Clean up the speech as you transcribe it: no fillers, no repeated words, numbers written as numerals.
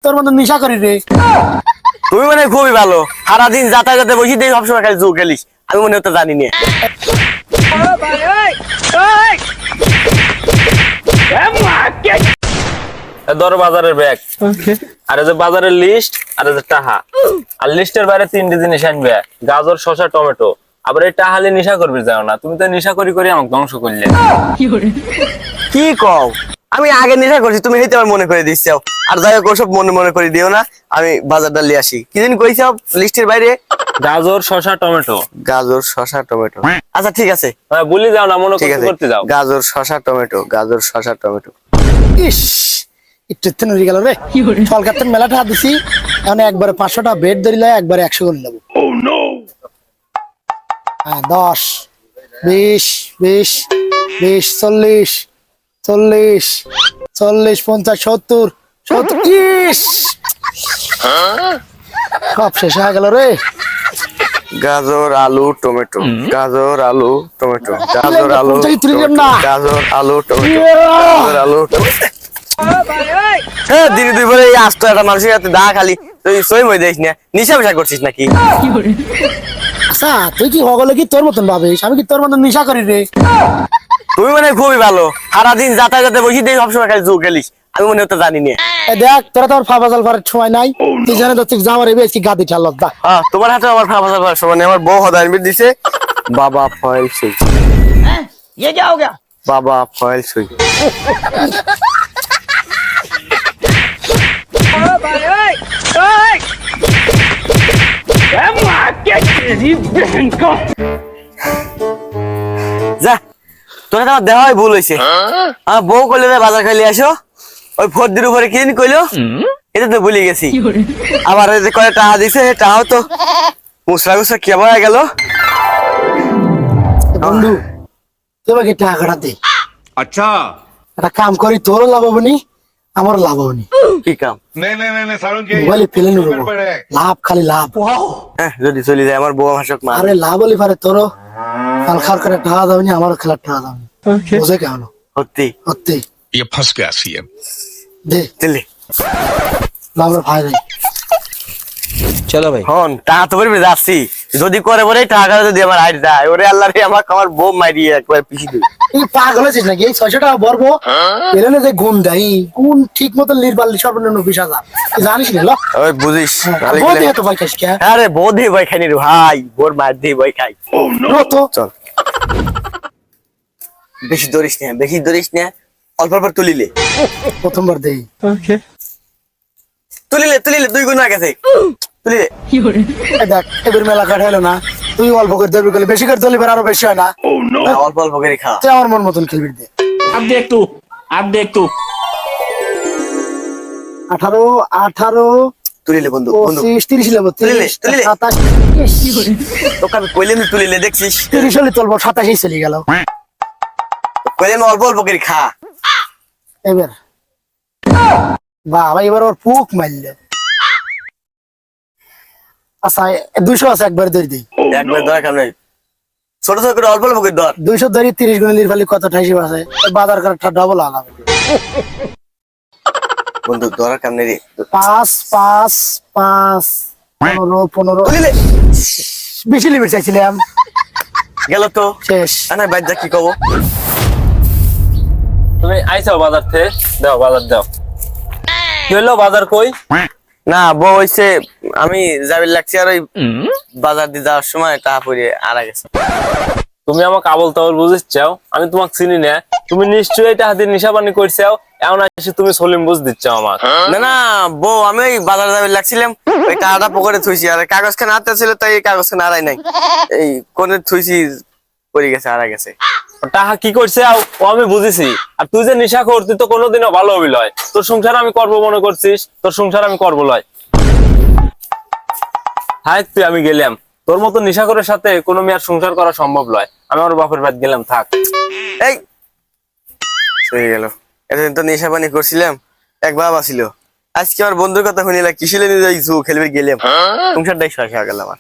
তোর মতো নেশা করি রে। তুমি মানে খুবই ভালো, সারাদিন যাতায়াতে বসি দিয়ে সবসময় খালি জু খেলিস, আমি মনে হতো জানি না। ধরো বাজারের ব্যাগ, আর এই যে বাজারের লিস্ট, আর এই যে টাহা। আর লিস্টের বাইরে 3টে জিনিস আনবে, গাজর, শসা, টমেটো। আবার এই টাহালে নেশা করবি যাও না, তুমি তো নেশা করি করি আমাকে ধ্বংস করলে। কি কও? আমি আগে নেশা করছি, তুমি হইতে আমার মনে করে দিচ্ছাও। আর যাই হোক ওসব মনে মনে করে দিও না, আমি বাজারটা নিয়ে আসি। কি দিন কইছাও লিস্টের বাইরে? গাজর, শসা, টমেটো। গাজর, শসা, টমেটো। আচ্ছা ঠিক আছে, বলি যাও না, মনে করতে যাও। গাজর, শসা, টমেটো, গাজর, শসা, টমেটো। ইস, একটু নড়ি গেল রে। কলকাতার মেলাটা হাত দিছি, এখন একবারে 500টা বেড ধরিলে একবারে 100 করে নেবো। 10, 20, 20, 20, 40, 40, 40, 50, 70, 70। ইস, সব শেষ হয়ে গেল রে। গাজর, আলু, টমেটো। গাজর, আলু, টমেটো। গাজর, আলু, গাজর, আলু, টমেটো। গাজর, আলু, টমেটো। হ্যাঁ, দিনে দুইবারে এই আস্ত একটা মানুষের হাতে দা খালি তুই সই মই দেখিস না, নিশা ফিসা করছিস নাকি? আচ্ছা, তুই কি হগলে কি তোর মতন ভাবিস? আমি কি তোর মতন নেশা করি রে? তুমি মানে খুবই ভালো, সারাদিন যাতায়াতে বসি দিয়ে সবসময় খালি জু খেলিস, আমি মনে হতো জানি না। দেখ, তোরা তো আমার ফাফাজাল করার সময় নাই। তুই জানে তো তুই যাওয়ার বেশি গাদি ঠাল দা। হ্যাঁ, তোমার হাতে আমার ফাফাজাল করার সময় নেই। আমার বউ হদায় দিছে বাবা ফয়েল সই। ये क्या हो गया? বাবা ফয়েল সই। যা, তোরা তো আমার দেওয়াই ভুল হয়েছে। আমার বউ কইলে বাজার খাইলে আসো, ওই ফর্দির উপরে কিন কইলো, এটা তো ভুলে গেছি। আবার এই যে কয়ে টাকা দিছে, টাকাও তো মুসরা গুসরা কেমন হয়ে গেল। বন্ধু, তোমাকে টাকাটা দে। अच्छा একটা কাম করি, তোরও লাভ হবো নি, আমারও লাভ হবো নি। কি কাম? नहीं सारुण के মোবাইলে ফেলে নেবো, ऊपर है। লাভ খালি লাভ। হ্যাঁ, যদি চলে যায় আমার বউ হাসক মা। আরে লাভ হলে পারে তোরও কাল খাওয়ার করে টাকা যাবে নি, আমারও খেলার টাকা যাবে নি। বুঝে কেন? সত্যি সত্যি ये फंस गया सीएम দে, দিল্লি। লাভের ভাই রে। चलो भाई। হন টাকা তো বলবি যাচ্ছি, যদি করে বলে টাকা যদি আমার হাইট যায়, ওরে আল্লাহ রে, আমার বউ মারিয়ে একবার পিছি দিই। এই পাগল হয়েছিস নাকি? এই 600 টাকা বলবো পেলে না যে গুণ দেয়, গুণ ঠিক মতো লিরবাল্লি সর্বনিম্ন 20,000 জানিস না? ওই বুঝিস বৌদি তো ভাই খাস কে? আরে বউ দিয়ে ভয় খাইনি রে ভাই, বোর মার দিয়ে ভয় খাই। তো চল, বেশি ধরিস না, বেশি ধরিস না, অল্প অল্প তুলিলে প্রথমবার দেই। তুলিলে তুলিলে 2 গুণ হয়ে গেছে, তুলিলে। এই দেখ, এবার মেলা কাট হলো না, তুই অল্প করে ধরবি, করলে বেশি করে ধরলে আরো বেশি হয় না। না, অল্প অল্প করে খা। তুই আমার মন মতন খেলবি দে। अब देख तू 18, 18, তুলিলে বন্ধু, বন্ধু 25, 30 লেবো, তুলিলে, 30, তুলিলে। 27, তোকে আমি কইলে না তুলিলে, দেখছিস 30 হলে চলবো, 27 চলে গেল। কইলে আমি অল্প অল্প করে খা। এবার বাবা, এবার ওর পুক মারল। আচ্ছা, 200 আছে, একবার ধরে দিই। একবার দরকার নেই, ছোট ছোট করে অল্প অল্প করে ধর। 200 ধরি, 30 গুণ লিরবালি কতটা হিসেব আছে? বাজার করাটা ডবল আলাদা। বন্ধু দরকার নেই রে। 5, 5, 5, 15, 15, তুলিলে বেশি লিমিট চাইছিলাম। গেল তো শেষ। না, বাইর যা, কি কব? তুমি আইসাও বাজার থেকে, দাও বাজার দাও। কি হলো, বাজার কই? না বউ হইছে, আমি যাবির লাগছি, আর ওই বাজার দিয়ে যাওয়ার সময় টাকা পড়ে আড়া গেছে। তুমি আমাকে আবল তাবল বুঝিস চাও, আমি তোমাকে চিনি না। তুমি নিশ্চয়ই টাকা দিয়ে নিশাপানি করছাও, এমন এসে তুমি সলিম বুঝ দিচ্ছ আমার। না না বউ, আমি ওই বাজার যাবির লাগছিলাম, ওই টাকাটা পকেটে থুইছি, আর কাগজ খান হাতে ছিল, তাই এই কাগজ খান আড়াই নাই, এই কোনে থুইছি পড়ে গেছে, আড়া গেছে। টাকা কি করছে ও আমি বুঝেছি। আর তুই যে নেশা কর, তুই তো কোনোদিনও ভালো হবি লয়। তোর সংসার আমি করবো মনে করছিস, তোর সংসার আমি করবো লয়। হাই তুই, আমি গেলাম। তোর মতো নেশাখোরের সাথে কোনো মেয়ের সংসার করা সম্ভব নয়। আমি আমার বাপের বাড়ি গেলাম, থাক। এই হয়ে গেল, এতদিন তো নেশা পানি করছিলাম, এক বাবা ছিল। আজকে আমার বন্ধুর কথা শুনিলাম, কিসিলে নিয়ে যাই খেলবে গেলাম, সংসারটাই শেষ হয়ে গেল আমার।